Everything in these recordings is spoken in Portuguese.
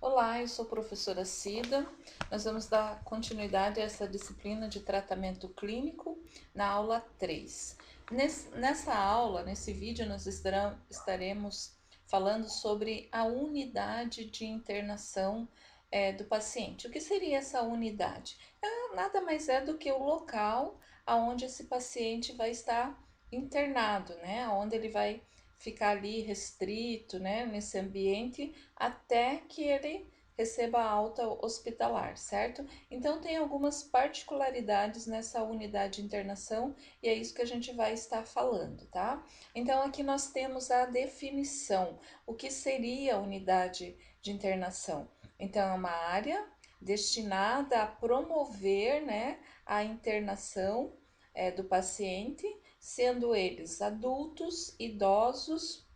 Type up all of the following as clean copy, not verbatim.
Olá, eu sou a professora Cida. Nós vamos dar continuidade a essa disciplina de tratamento clínico na aula 3. Nessa aula, nesse vídeo, nós estaremos falando sobre a unidade de internação do paciente. O que seria essa unidade? Nada mais é do que o local aonde esse paciente vai estar internado, né? Onde ele vai ficar ali restrito, né, nesse ambiente até que ele receba alta hospitalar, certo? Então tem algumas particularidades nessa unidade de internação e é isso que a gente vai estar falando, tá? Então aqui nós temos a definição. O que seria a unidade de internação? Então é uma área destinada a promover, né, a internação do paciente, sendo eles adultos, idosos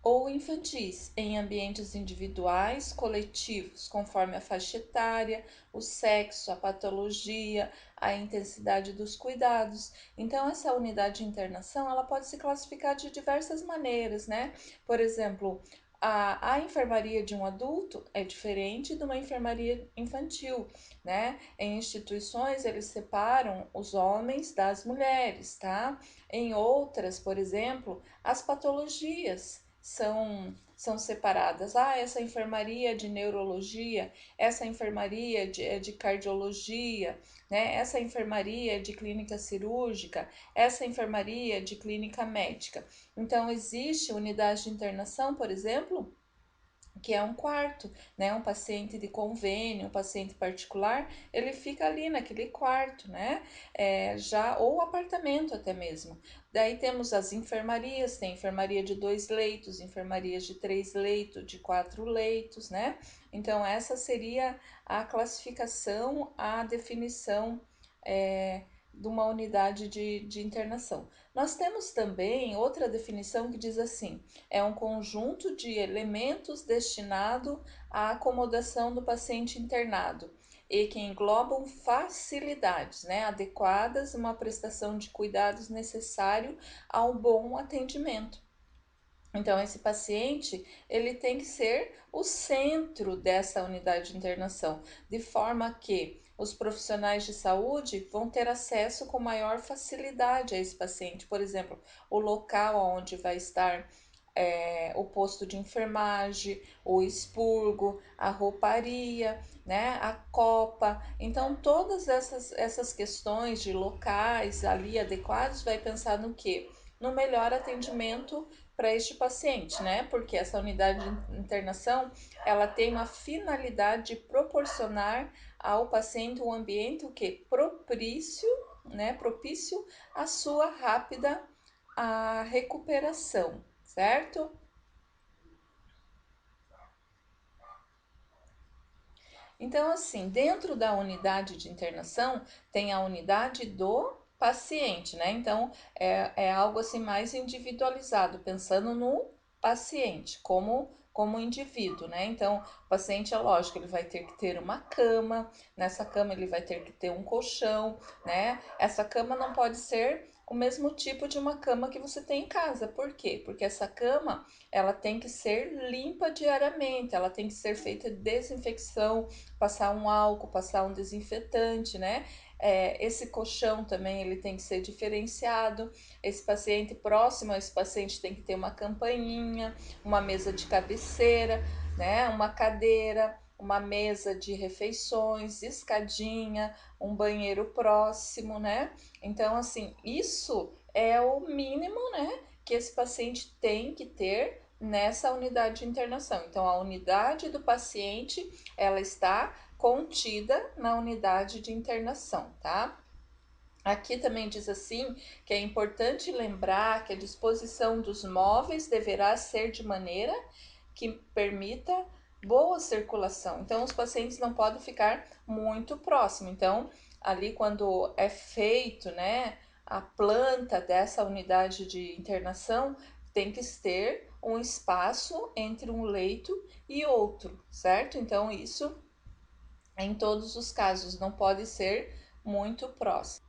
ou infantis, em ambientes individuais, coletivos, conforme a faixa etária, o sexo, a patologia, a intensidade dos cuidados. Então, essa unidade de internação, ela pode se classificar de diversas maneiras, né? Por exemplo, a enfermaria de um adulto é diferente de uma enfermaria infantil, né? Em instituições, eles separam os homens das mulheres, tá? Em outras, por exemplo, as patologias são separadas. Essa enfermaria é de neurologia, essa enfermaria é de cardiologia, né? Essa enfermaria é de clínica cirúrgica, essa enfermaria é de clínica médica. Então, existe unidade de internação, por exemplo, que é um quarto, né? Um paciente de convênio, um paciente particular, ele fica ali naquele quarto, né? Ou apartamento até mesmo. Daí temos as enfermarias, tem enfermaria de 2 leitos, enfermarias de 3 leitos, de 4 leitos, né? Então essa seria a classificação, a definição de uma unidade de internação. Nós temos também outra definição que diz assim: é um conjunto de elementos destinado à acomodação do paciente internado e que englobam facilidades, né, adequadas a uma prestação de cuidados necessário ao bom atendimento. Então, esse paciente, ele tem que ser o centro dessa unidade de internação, de forma que os profissionais de saúde vão ter acesso com maior facilidade a esse paciente. Por exemplo, o local onde vai estar o posto de enfermagem, o expurgo, a rouparia, né, a copa. Então, todas essas questões de locais ali adequados vai pensar no quê? No melhor atendimento para este paciente, né? Porque essa unidade de internação, ela tem uma finalidade de proporcionar ao paciente um ambiente o que propício, né? Propício à sua rápida recuperação, certo? Então, assim, dentro da unidade de internação tem a unidade do paciente, né? Então, é algo assim mais individualizado, pensando no paciente como indivíduo, né? Então, o paciente é lógico, ele vai ter que ter uma cama, nessa cama ele vai ter que ter um colchão, né? Essa cama não pode ser o mesmo tipo de uma cama que você tem em casa. Por quê? Porque essa cama, ela tem que ser limpa diariamente, ela tem que ser feita desinfecção, passar um álcool, passar um desinfetante, né? Esse colchão também ele tem que ser diferenciado. Esse paciente próximo a esse paciente tem que ter uma campainha, uma mesa de cabeceira, né? Uma cadeira, uma mesa de refeições, escadinha, um banheiro próximo, né? Então, assim, isso é o mínimo, né? Que esse paciente tem que ter nessa unidade de internação. Então, a unidade do paciente, ela está contida na unidade de internação, tá? Aqui também diz assim que é importante lembrar que a disposição dos móveis deverá ser de maneira que permita boa circulação. Então, os pacientes não podem ficar muito próximos. Então, ali quando é feito, né, a planta dessa unidade de internação, tem que ter um espaço entre um leito e outro, certo? Então, isso em todos os casos não pode ser muito próximo.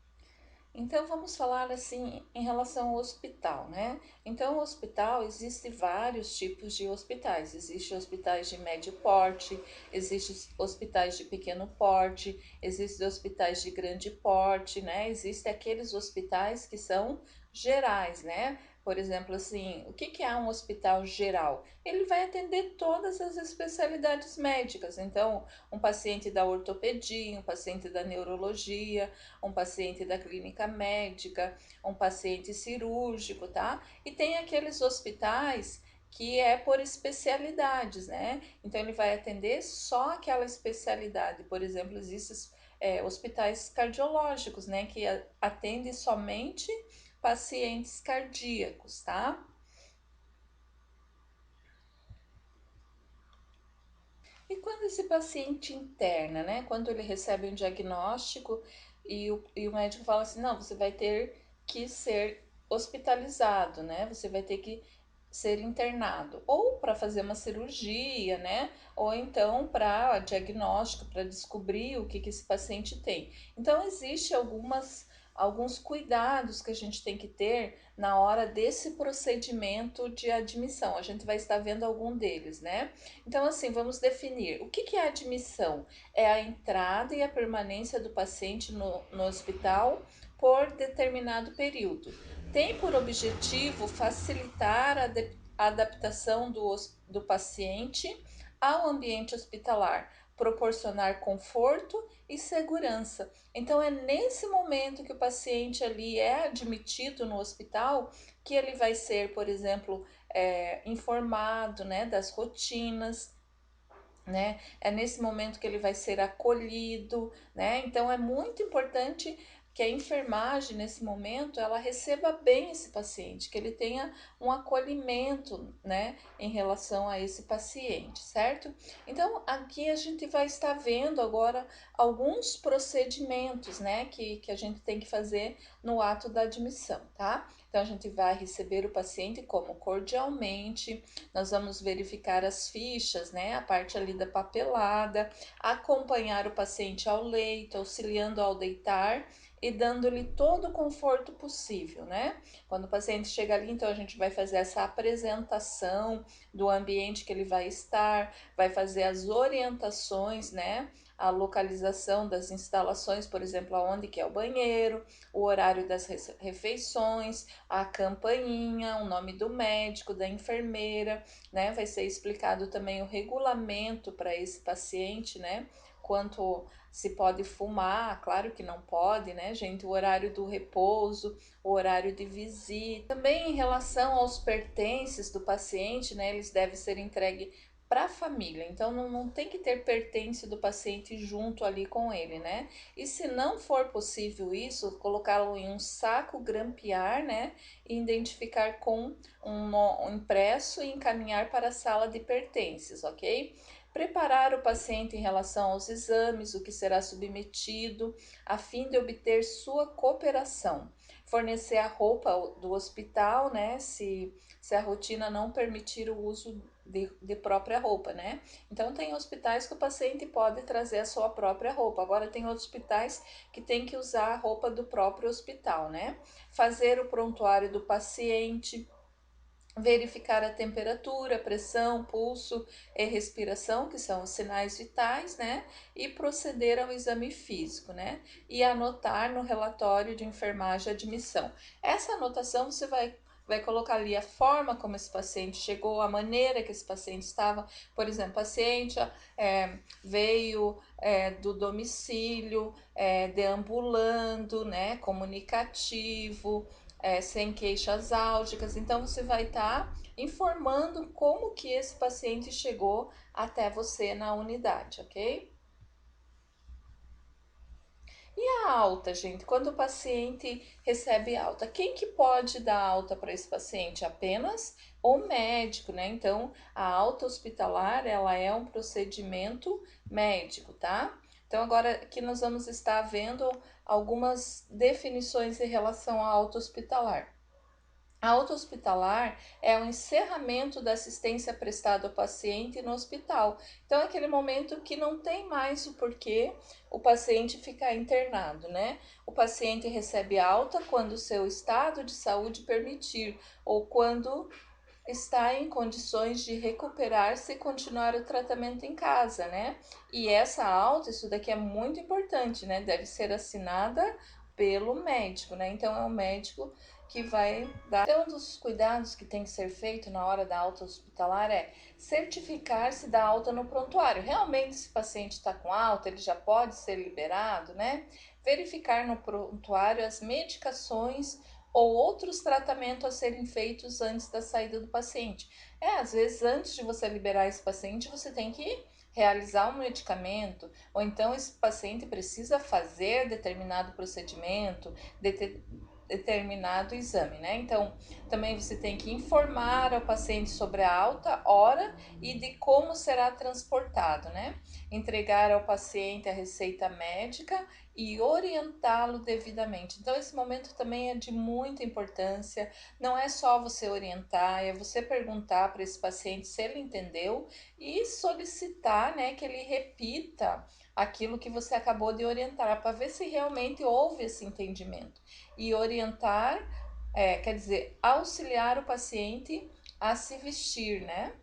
Então vamos falar assim em relação ao hospital, né? Então, o hospital existe vários tipos de hospitais. Existem hospitais de médio porte, existem hospitais de pequeno porte, existem hospitais de grande porte, né? Existem aqueles hospitais que são gerais, né? Por exemplo, assim, o que é um hospital geral? Ele vai atender todas as especialidades médicas. Então, um paciente da ortopedia, um paciente da neurologia, um paciente da clínica médica, um paciente cirúrgico, tá? E tem aqueles hospitais que é por especialidades, né? Então ele vai atender só aquela especialidade. Por exemplo, existem hospitais cardiológicos, né? Que atendem somente pacientes cardíacos, tá? E quando esse paciente interna, né? Quando ele recebe um diagnóstico e o médico fala assim, não, você vai ter que ser hospitalizado, né? Você vai ter que ser internado, ou para fazer uma cirurgia, né? Ou então para diagnóstico, para descobrir o que esse paciente tem. Então, existe alguns cuidados que a gente tem que ter na hora desse procedimento de admissão. A gente vai estar vendo algum deles, né? Então, assim, vamos definir. O que é admissão? É a entrada e a permanência do paciente no hospital por determinado período. Tem por objetivo facilitar a adaptação do paciente ao ambiente hospitalar, proporcionar conforto e segurança. Então, é nesse momento que o paciente ali é admitido no hospital que ele vai ser, por exemplo, informado, né, das rotinas, né? É nesse momento que ele vai ser acolhido, né? Então é muito importante que a enfermagem nesse momento ela receba bem esse paciente, que ele tenha um acolhimento, né, em relação a esse paciente, certo? Então aqui a gente vai estar vendo agora alguns procedimentos, né, que a gente tem que fazer no ato da admissão, tá? Então a gente vai receber o paciente como cordialmente, nós vamos verificar as fichas, né? A parte ali da papelada, acompanhar o paciente ao leito, auxiliando ao deitar e dando-lhe todo o conforto possível, né? Quando o paciente chega ali, então a gente vai fazer essa apresentação do ambiente que ele vai estar, vai fazer as orientações, né? A localização das instalações, por exemplo, aonde que é o banheiro, o horário das refeições, a campainha, o nome do médico, da enfermeira, né? Vai ser explicado também o regulamento para esse paciente, né? Quanto se pode fumar, claro que não pode, né, gente? O horário do repouso, o horário de visita. Também em relação aos pertences do paciente, né? Eles devem ser entregues para a família, então não tem que ter pertence do paciente junto ali com ele, né? E se não for possível isso, colocá-lo em um saco grampear, né? E identificar com um impresso e encaminhar para a sala de pertences, ok? Preparar o paciente em relação aos exames, o que será submetido, a fim de obter sua cooperação. Fornecer a roupa do hospital, né? Se a rotina não permitir o uso de própria roupa, né? Então, tem hospitais que o paciente pode trazer a sua própria roupa. Agora, tem hospitais que tem que usar a roupa do próprio hospital, né? Fazer o prontuário do paciente, verificar a temperatura, pressão, pulso e respiração, que são os sinais vitais, né? E proceder ao exame físico, né? E anotar no relatório de enfermagem a admissão. Essa anotação você vai colocar ali a forma como esse paciente chegou, a maneira que esse paciente estava. Por exemplo, o paciente veio do domicílio, deambulando, né? Comunicativo, sem queixas álgicas. Então, você vai estar informando como que esse paciente chegou até você na unidade, ok? E a alta, gente? Quando o paciente recebe alta, quem que pode dar alta para esse paciente? Apenas o médico, né? Então, a alta hospitalar, ela é um procedimento médico, tá? Então, agora aqui nós vamos estar vendo algumas definições em relação à alta hospitalar. A alta hospitalar é o encerramento da assistência prestada ao paciente no hospital. Então, é aquele momento que não tem mais o porquê o paciente ficar internado, né? O paciente recebe alta quando o seu estado de saúde permitir ou quando está em condições de recuperar-se e continuar o tratamento em casa, né? E essa alta, isso daqui é muito importante, né? Deve ser assinada pelo médico, né? Então é o médico que vai dar. Então, um dos cuidados que tem que ser feito na hora da alta hospitalar é certificar-se da alta no prontuário. Realmente, esse paciente está com alta, ele já pode ser liberado, né? Verificar no prontuário as medicações ou outros tratamentos a serem feitos antes da saída do paciente. Às vezes, antes de você liberar esse paciente, você tem que realizar um medicamento, ou então esse paciente precisa fazer determinado procedimento, determinado exame, né? Então, também você tem que informar ao paciente sobre a alta, hora e de como será transportado, né? Entregar ao paciente a receita médica e orientá-lo devidamente. Então, esse momento também é de muita importância. Não é só você orientar, é você perguntar para esse paciente se ele entendeu e solicitar, né, que ele repita aquilo que você acabou de orientar, para ver se realmente houve esse entendimento. E orientar, quer dizer, auxiliar o paciente a se vestir, né?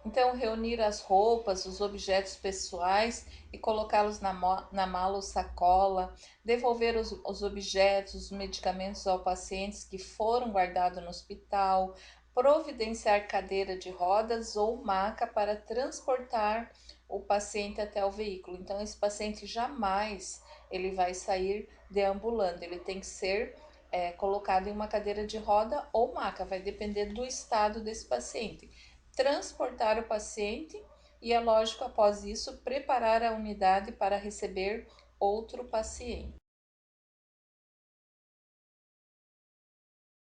Então, reunir as roupas, os objetos pessoais e colocá-los na mala ou sacola, devolver os objetos, os medicamentos ao paciente que foram guardados no hospital, providenciar cadeira de rodas ou maca para transportar o paciente até o veículo. Então, esse paciente jamais ele vai sair deambulando, ele tem que ser colocado em uma cadeira de roda ou maca, vai depender do estado desse paciente. Transportar o paciente e, é lógico, após isso, preparar a unidade para receber outro paciente.